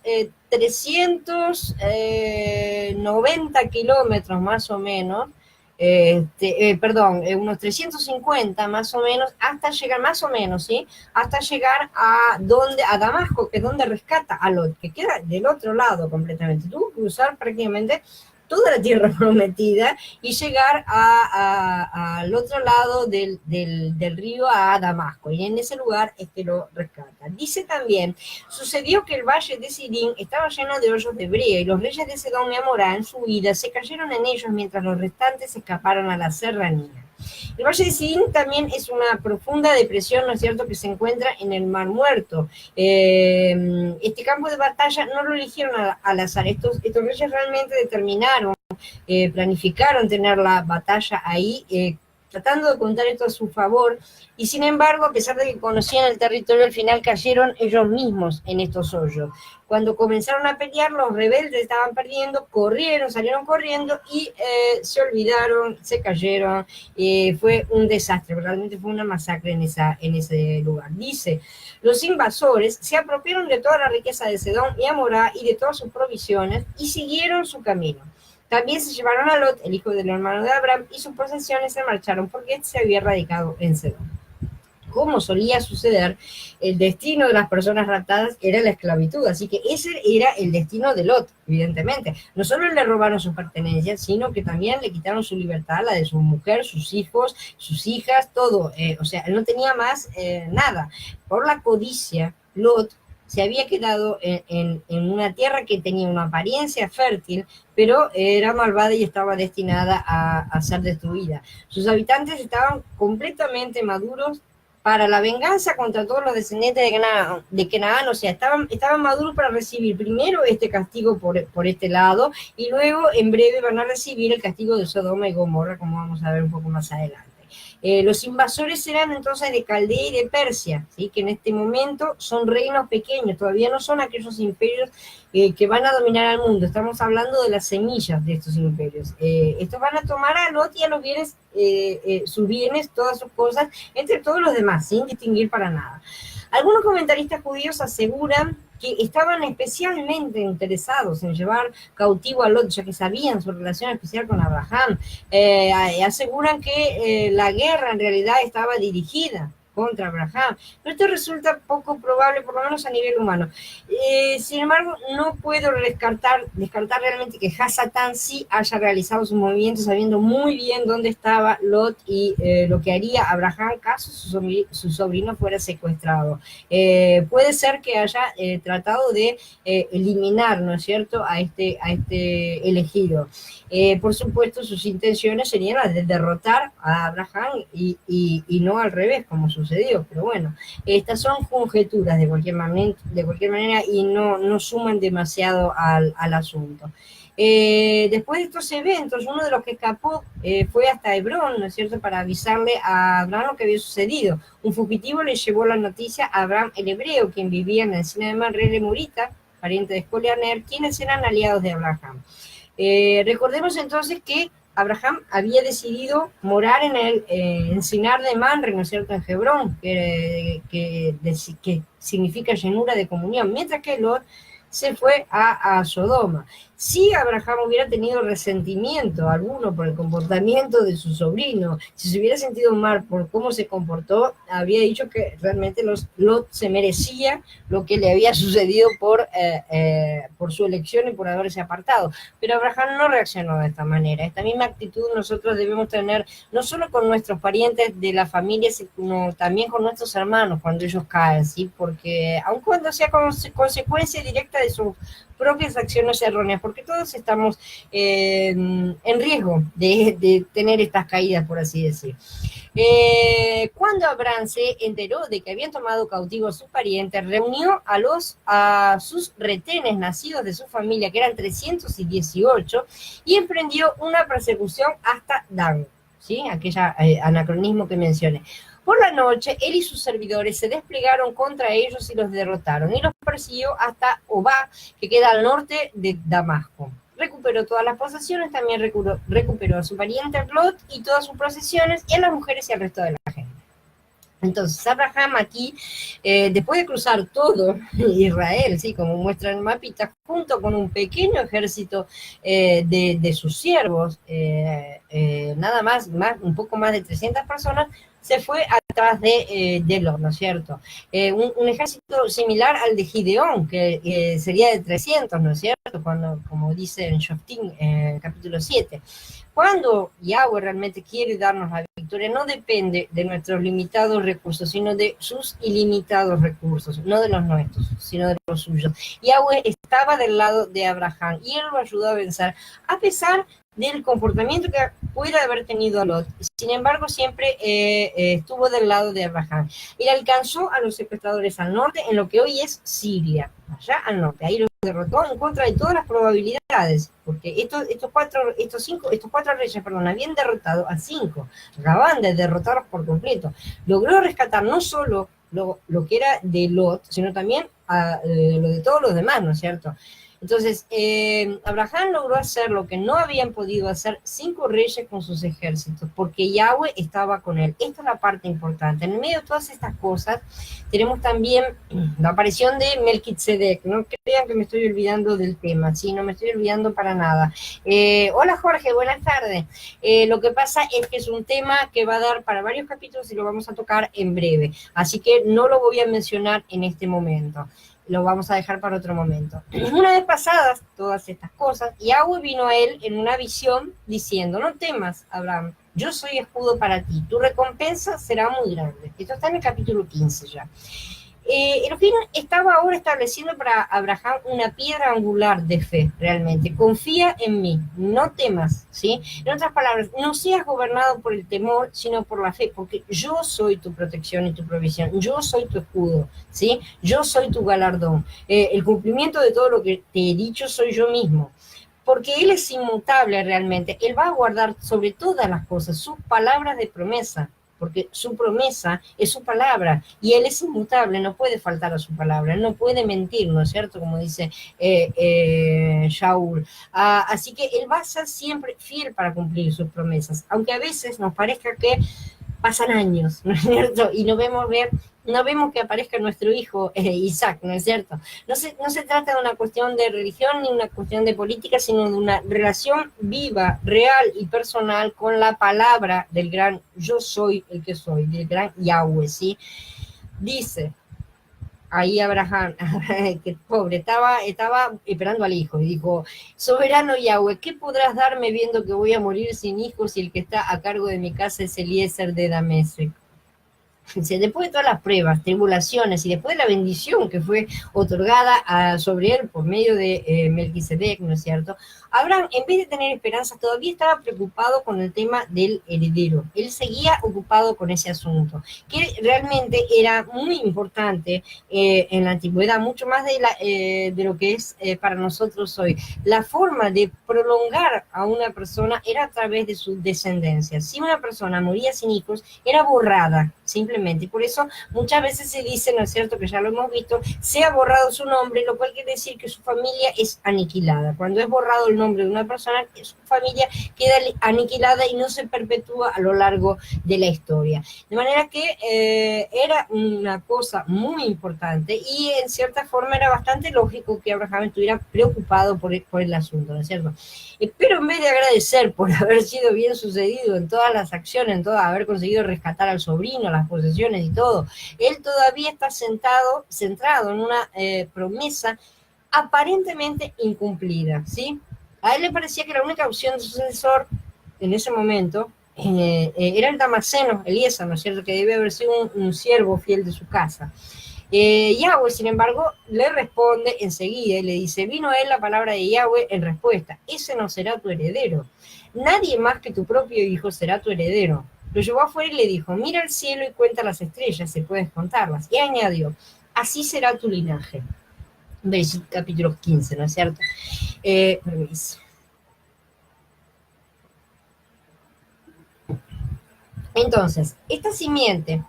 390 kilómetros más o menos, unos 350 más o menos, hasta llegar, más o menos, ¿sí? Hasta llegar a Damasco, que es donde rescata a Lot, que queda del otro lado completamente. Tuvo que usar prácticamente toda la tierra prometida y llegar al otro lado del río, a Damasco, y en ese lugar es que lo rescata. Dice también, sucedió que el valle de Sirín estaba lleno de hoyos de brea, y los reyes de Sedón y Amorá en su huida se cayeron en ellos mientras los restantes escaparon a la serranía. El Valle de Sirín también es una profunda depresión, ¿no es cierto?, que se encuentra en el Mar Muerto. Este campo de batalla no lo eligieron al azar. Estos reyes realmente determinaron, planificaron tener la batalla ahí tratando de contar esto a su favor, y sin embargo, a pesar de que conocían el territorio, al final cayeron ellos mismos en estos hoyos. Cuando comenzaron a pelear, los rebeldes estaban perdiendo, corrieron, salieron corriendo y se olvidaron, se cayeron. Fue un desastre, realmente fue una masacre en ese lugar. Dice, los invasores se apropiaron de toda la riqueza de Sedón y Amorá y de todas sus provisiones y siguieron su camino. También se llevaron a Lot, el hijo del hermano de Abraham, y sus posesiones se marcharon porque éste se había radicado en Sedón. Como solía suceder, el destino de las personas raptadas era la esclavitud, así que ese era el destino de Lot, evidentemente. No solo le robaron sus pertenencias, sino que también le quitaron su libertad, la de su mujer, sus hijos, sus hijas, todo. O sea, él no tenía más nada. Por la codicia, Lot se había quedado en una tierra que tenía una apariencia fértil, pero era malvada y estaba destinada a ser destruida. Sus habitantes estaban completamente maduros para la venganza contra todos los descendientes de Canaán, o sea, estaban maduros para recibir primero este castigo por este lado, y luego en breve van a recibir el castigo de Sodoma y Gomorra, como vamos a ver un poco más adelante. Los invasores eran entonces de Caldea y de Persia, ¿sí? Que en este momento son reinos pequeños, todavía no son aquellos imperios que van a dominar al mundo. Estamos hablando de las semillas de estos imperios. Estos van a tomar a Lot y a los bienes, sus bienes, todas sus cosas, entre todos los demás, sin distinguir para nada. Algunos comentaristas judíos aseguran que estaban especialmente interesados en llevar cautivo a Lot, ya que sabían su relación especial con Abraham. Aseguran que la guerra en realidad estaba dirigida contra Abraham, pero esto resulta poco probable, por lo menos a nivel humano. Sin embargo, no puedo descartar realmente que Hasatán sí haya realizado sus movimientos sabiendo muy bien dónde estaba Lot y lo que haría Abraham caso su sobrino fuera secuestrado. Puede ser que haya tratado de eliminar, ¿no es cierto?, a este elegido. Por supuesto, sus intenciones serían las de derrotar a Abraham y no al revés, como sucedió. Pero bueno, estas son conjeturas de cualquier manera y no suman demasiado al asunto. Después de estos eventos, uno de los que escapó fue hasta Hebrón, ¿no es cierto?, para avisarle a Abraham lo que había sucedido. Un fugitivo le llevó la noticia a Abraham el hebreo, quien vivía en la encina de Mamre de Morita, pariente de Escolianer, quienes eran aliados de Abraham. Recordemos entonces que Abraham había decidido morar en el encinar de Mamre, ¿no es cierto?, en Hebrón, que significa llenura de comunión, mientras que Lot se fue a Sodoma. Si Abraham hubiera tenido resentimiento alguno por el comportamiento de su sobrino, si se hubiera sentido mal por cómo se comportó, habría dicho que realmente Lot se merecía lo que le había sucedido por su elección y por haberse apartado. Pero Abraham no reaccionó de esta manera. Esta misma actitud nosotros debemos tener no solo con nuestros parientes de la familia, sino también con nuestros hermanos cuando ellos caen, ¿sí? Porque aun cuando sea consecuencia directa de sus propias acciones erróneas, porque todos estamos en riesgo de tener estas caídas, por así decir. Cuando Abraham se enteró de que habían tomado cautivo a sus parientes, reunió a sus retenes nacidos de su familia, que eran 318, y emprendió una persecución hasta Dan, ¿sí? Aquella anacronismo que mencioné. Por la noche, él y sus servidores se desplegaron contra ellos y los derrotaron, y los persiguió hasta Obá, que queda al norte de Damasco. Recuperó todas las posesiones, también recuperó a su pariente Lot y todas sus posesiones, y a las mujeres y al resto de la gente. Entonces, Abraham aquí, después de cruzar todo Israel, ¿sí?, como muestra el mapita, junto con un pequeño ejército de sus siervos, nada más, un poco más de 300 personas, se fue atrás de Lot, ¿no es cierto? Un ejército similar al de Gideón, que sería de 300, ¿no es cierto? Como dice en Shoftim, capítulo 7. Cuando Yahweh realmente quiere darnos la victoria, no depende de nuestros limitados recursos, sino de sus ilimitados recursos, no de los nuestros, sino de los suyos. Yahweh estaba del lado de Abraham y él lo ayudó a vencer, a pesar del comportamiento que pueda haber tenido Lot. Sin embargo, siempre estuvo del lado de Abraham. Él alcanzó a los secuestradores al norte, en lo que hoy es Siria, allá al norte. Ahí derrotó en contra de todas las probabilidades, porque estos cuatro reyes, perdón, habían derrotado a 5, acababan de derrotarlos por completo. Logró rescatar no solo lo que era de Lot, sino también lo de todos los demás, ¿no es cierto? Entonces, Abraham logró hacer lo que no habían podido hacer 5 reyes con sus ejércitos, porque Yahweh estaba con él. Esta es la parte importante. En medio de todas estas cosas, tenemos también la aparición de Melquisedec. No crean que me estoy olvidando del tema, ¿sí? No me estoy olvidando para nada. Hola Jorge, buenas tardes. Lo que pasa es que es un tema que va a dar para varios capítulos y lo vamos a tocar en breve, así que no lo voy a mencionar en este momento. Lo vamos a dejar para otro momento. Una vez pasadas todas estas cosas, Yahweh vino a él en una visión diciendo: no temas, Abraham, yo soy escudo para ti, tu recompensa será muy grande. Esto está en el capítulo 15 ya. Elohim estaba ahora estableciendo para Abraham una piedra angular de fe, realmente. Confía en mí, no temas, ¿sí? En otras palabras, no seas gobernado por el temor, sino por la fe, porque yo soy tu protección y tu provisión, yo soy tu escudo, ¿sí? Yo soy tu galardón. El cumplimiento de todo lo que te he dicho soy yo mismo. Porque Él es inmutable realmente. Él va a guardar sobre todas las cosas sus palabras de promesa, porque su promesa es su palabra, y Él es inmutable, no puede faltar a su palabra, Él no puede mentir, ¿no es cierto? Como dice Shaul. Así que Él va a ser siempre fiel para cumplir sus promesas, aunque a veces nos parezca que pasan años, ¿no es cierto? Y no vemos que aparezca nuestro hijo Isaac, ¿no es cierto? No se trata de una cuestión de religión ni una cuestión de política, sino de una relación viva, real y personal con la palabra del gran yo soy el que soy, del gran Yahweh, ¿sí? Dice ahí Abraham, que pobre, estaba esperando al hijo, y dijo: soberano Yahweh, ¿qué podrás darme viendo que voy a morir sin hijos y el que está a cargo de mi casa es Eliezer de Damasco? Después de todas las pruebas, tribulaciones y después de la bendición que fue otorgada sobre él por medio de Melquisedec, ¿no es cierto? Abraham, en vez de tener esperanzas, todavía estaba preocupado con el tema del heredero. Él seguía ocupado con ese asunto, que realmente era muy importante en la antigüedad, mucho más de lo que es para nosotros hoy. La forma de prolongar a una persona era a través de su descendencia. Si una persona moría sin hijos, era borrada, simplemente. Y por eso muchas veces se dice, ¿no es cierto?, que ya lo hemos visto, se ha borrado su nombre, lo cual quiere decir que su familia es aniquilada. Cuando es borrado el nombre de una persona, su familia queda aniquilada y no se perpetúa a lo largo de la historia. De manera que era una cosa muy importante y en cierta forma era bastante lógico que Abraham estuviera preocupado por el asunto, ¿no es cierto? Pero en vez de agradecer por haber sido bien sucedido en todas las acciones, en todo haber conseguido rescatar al sobrino, las posesiones y todo, él todavía está centrado en una promesa aparentemente incumplida, ¿sí? A él le parecía que la única opción de sucesor en ese momento era el damasceno, Eliezer, ¿no es cierto?, que debe haber sido un siervo fiel de su casa. Yahweh, sin embargo, le responde enseguida y le dice: vino a él la palabra de Yahweh en respuesta: ese no será tu heredero, nadie más que tu propio hijo será tu heredero. Lo llevó afuera y le dijo: mira el cielo y cuenta las estrellas, si puedes contarlas. Y añadió: así será tu linaje. Veis capítulo 15, ¿no es cierto? Permiso. Entonces, esta simiente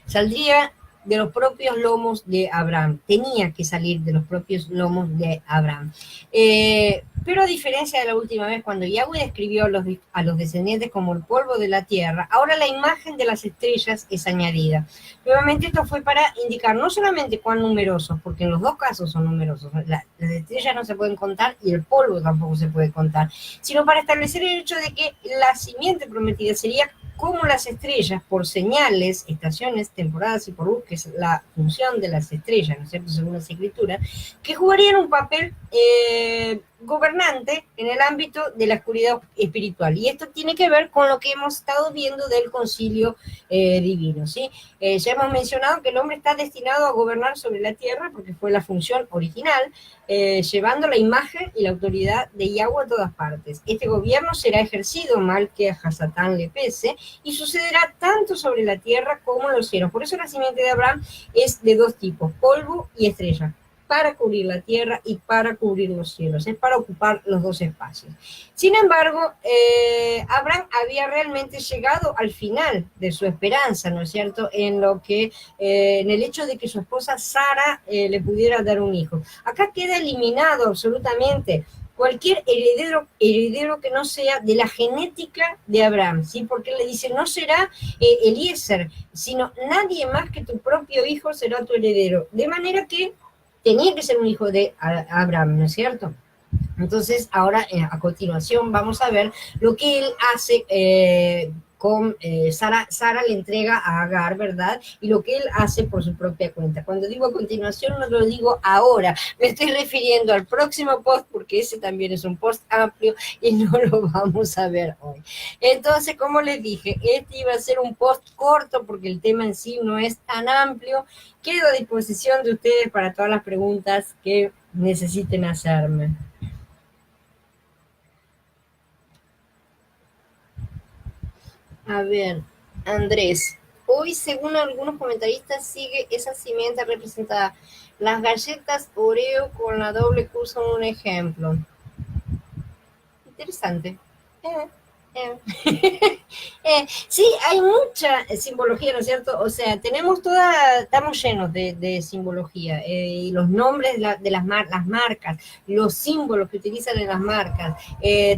saldría de los propios lomos de Abraham, tenía que salir de los propios lomos de Abraham. Pero a diferencia de la última vez, cuando Yahweh describió a los descendientes como el polvo de la tierra, ahora la imagen de las estrellas es añadida. Nuevamente esto fue para indicar no solamente cuán numerosos, porque en los dos casos son numerosos, las estrellas no se pueden contar y el polvo tampoco se puede contar, sino para establecer el hecho de que la simiente prometida sería como las estrellas, por señales, estaciones, temporadas y por luz, que es la función de las estrellas, ¿no es cierto?, según las escrituras, que jugarían un papel gobernante en el ámbito de la oscuridad espiritual. Y esto tiene que ver con lo que hemos estado viendo del concilio divino, ¿sí? Ya hemos mencionado que el hombre está destinado a gobernar sobre la tierra porque fue la función original, llevando la imagen y la autoridad de Yahweh a todas partes. Este gobierno será ejercido mal que a Satán le pese y sucederá tanto sobre la tierra como en los cielos. Por eso la simiente de Abraham es de dos tipos, polvo y estrella. para cubrir la tierra y para cubrir los cielos, es para ocupar los dos espacios. Sin embargo, Abraham había realmente llegado al final de su esperanza, ¿no es cierto?, en lo que, en el hecho de que su esposa Sara le pudiera dar un hijo. Acá queda eliminado absolutamente cualquier heredero que no sea de la genética de Abraham, ¿sí? Porque él le dice, no será Eliezer, sino nadie más que tu propio hijo será tu heredero. De manera que tenía que ser un hijo de Abraham, ¿no es cierto? Entonces, ahora a continuación vamos a ver lo que él hace con Sara. Sara le entrega a Agar, ¿verdad? Y lo que él hace por su propia cuenta. Cuando digo a continuación, no lo digo ahora. Me estoy refiriendo al próximo post porque ese también es un post amplio y no lo vamos a ver hoy. Entonces, como les dije, este iba a ser un post corto porque el tema en sí no es tan amplio. Quedo a disposición de ustedes para todas las preguntas que necesiten hacerme. A ver, Andrés, hoy según algunos comentaristas sigue esa simiente representada. Las galletas Oreo con la doble Q son un ejemplo. Interesante. Eh. Sí, hay mucha simbología, ¿no es cierto? O sea, tenemos estamos llenos de simbología, y los nombres las marcas, los símbolos que utilizan en las marcas,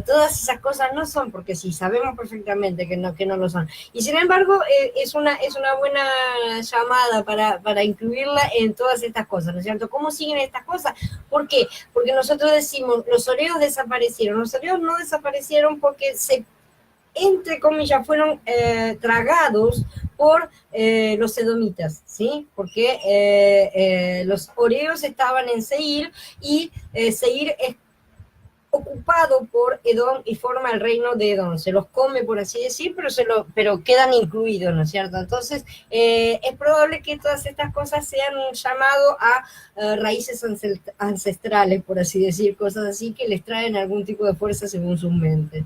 todas esas cosas no son porque sí, sabemos perfectamente que no lo son. Y sin embargo, es una buena llamada para incluirla en todas estas cosas, ¿no es cierto? ¿Cómo siguen estas cosas? ¿Por qué? Porque nosotros decimos, los Oreos desaparecieron. Los Oreos no desaparecieron porque entre comillas, fueron tragados por los edomitas, ¿sí? Porque los Oreos estaban en Seir y Seir es ocupado por Edom y forma el reino de Edom. Se los come, por así decir, pero quedan incluidos, ¿no es cierto? Entonces, es probable que todas estas cosas sean un llamado a raíces ancestrales, por así decir, cosas así que les traen algún tipo de fuerza según sus mentes.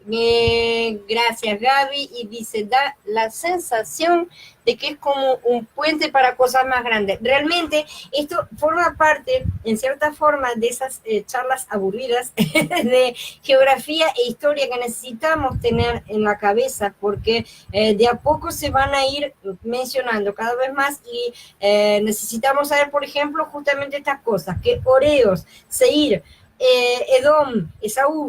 Gracias, Gaby. Y dice, da la sensación de que es como un puente para cosas más grandes. Realmente esto forma parte, en cierta forma, de esas charlas aburridas de geografía e historia que necesitamos tener en la cabeza, porque de a poco se van a ir mencionando cada vez más y necesitamos saber, por ejemplo, justamente estas cosas, que Oreos, Seir, Edom, Esaú,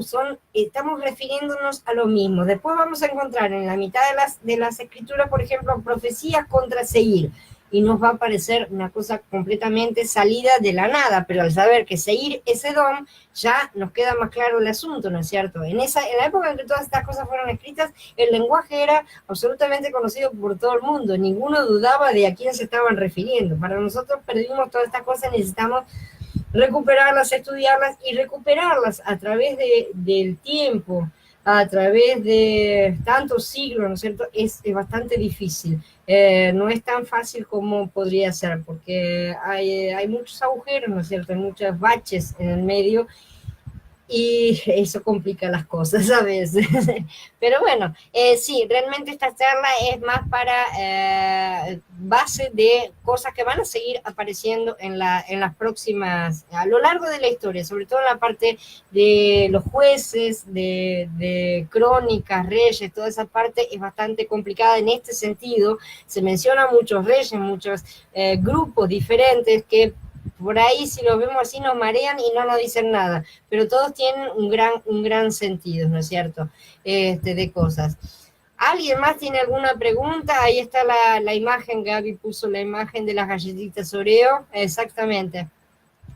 estamos refiriéndonos a lo mismo. Después vamos a encontrar en la mitad de las escrituras, por ejemplo, profecías contra Seir, y nos va a parecer una cosa completamente salida de la nada, pero al saber que Seir es Edom, ya nos queda más claro el asunto, ¿no es cierto? En la época en que todas estas cosas fueron escritas, el lenguaje era absolutamente conocido por todo el mundo, ninguno dudaba de a quién se estaban refiriendo. Para nosotros perdimos todas estas cosas, necesitamos recuperarlas, estudiarlas y recuperarlas a través del tiempo, a través de tantos siglos, ¿no es cierto? Es bastante difícil. No es tan fácil como podría ser, porque hay muchos agujeros, ¿no es cierto? Hay muchos baches en el medio, y eso complica las cosas a veces. Pero bueno, sí, realmente esta charla es más para base de cosas que van a seguir apareciendo en las próximas, a lo largo de la historia, sobre todo en la parte de los jueces, de crónicas, reyes, toda esa parte es bastante complicada en este sentido. Se mencionan muchos reyes, muchos grupos diferentes que por ahí, si lo vemos así, nos marean y no nos dicen nada, pero todos tienen un gran sentido, ¿no es cierto? De cosas. ¿Alguien más tiene alguna pregunta? Ahí está la imagen, Gaby puso la imagen de las galletitas Oreo, exactamente.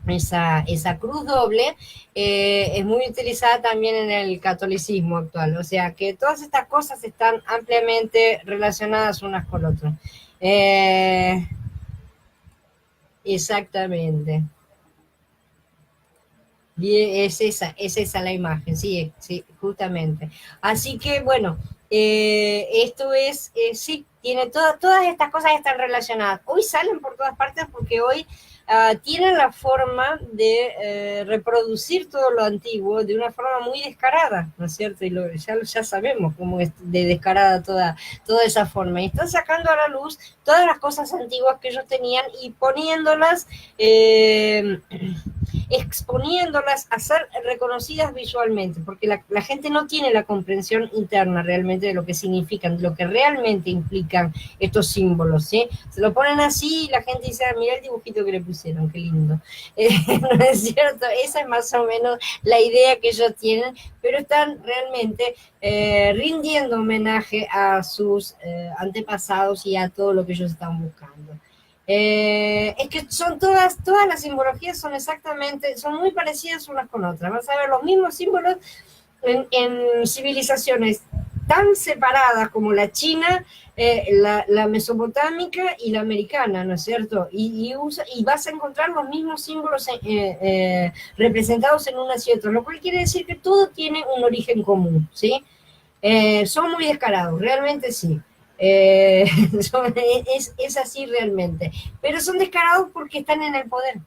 Esa cruz doble es muy utilizada también en el catolicismo actual, o sea que todas estas cosas están ampliamente relacionadas unas con otras. Exactamente. Bien, es esa la imagen, sí, sí, justamente. Así que, bueno, Esto es, sí, tiene todas estas cosas están relacionadas. Hoy salen por todas partes porque hoy tienen la forma de reproducir todo lo antiguo de una forma muy descarada, ¿no es cierto? Y ya sabemos cómo es de descarada toda esa forma. Y están sacando a la luz todas las cosas antiguas que ellos tenían y poniéndolas... exponiéndolas a ser reconocidas visualmente, porque la gente no tiene la comprensión interna realmente de lo que significan, de lo que realmente implican estos símbolos, ¿sí? Se lo ponen así y la gente dice, mira el dibujito que le pusieron, qué lindo. ¿No es cierto? Esa es más o menos la idea que ellos tienen, pero están realmente rindiendo homenaje a sus antepasados y a todo lo que ellos están buscando. Es que son todas las simbologías son exactamente, son muy parecidas unas con otras. Vas a ver los mismos símbolos en civilizaciones tan separadas como la china, la mesopotámica y la americana, ¿no es cierto? Y vas a encontrar los mismos símbolos representados en unas y otras, lo cual quiere decir que todo tiene un origen común, ¿sí? Son muy descarados, realmente sí. Eh, es así realmente. Pero son descarados porque están en el poder.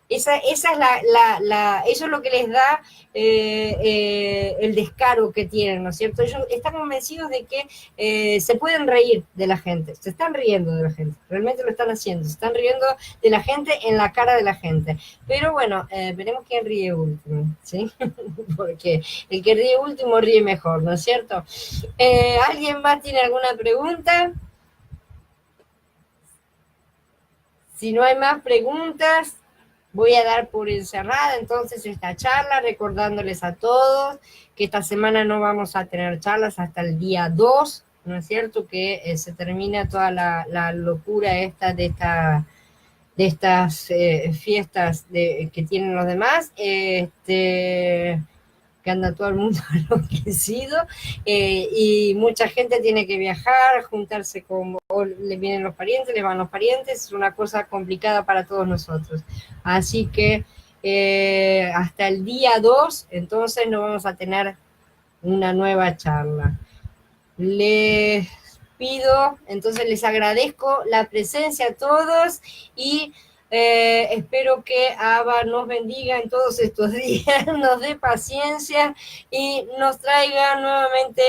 Esa es eso es lo que les da el descaro que tienen, ¿no es cierto? Ellos están convencidos de que se pueden reír de la gente, se están riendo de la gente, realmente lo están haciendo, se están riendo de la gente en la cara de la gente. Pero bueno, veremos quién ríe último, ¿sí? Porque el que ríe último ríe mejor, ¿no es cierto? ¿Alguien más tiene alguna pregunta? Si no hay más preguntas, voy a dar por encerrada entonces esta charla, recordándoles a todos que esta semana no vamos a tener charlas hasta el día 2, ¿no es cierto? Que se termina toda la locura de estas fiestas que tienen los demás. Que anda todo el mundo enloquecido, y mucha gente tiene que viajar, juntarse con, o le vienen los parientes, le van los parientes, es una cosa complicada para todos nosotros. Así que hasta el día 2, entonces no vamos a tener una nueva charla. Les pido, entonces les agradezco la presencia a todos y espero que Abba nos bendiga en todos estos días, nos dé paciencia y nos traiga nuevamente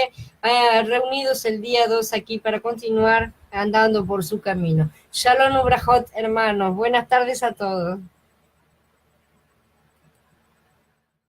reunidos el día 2 aquí para continuar andando por su camino. Shalom Ubrajot, hermanos. Buenas tardes a todos.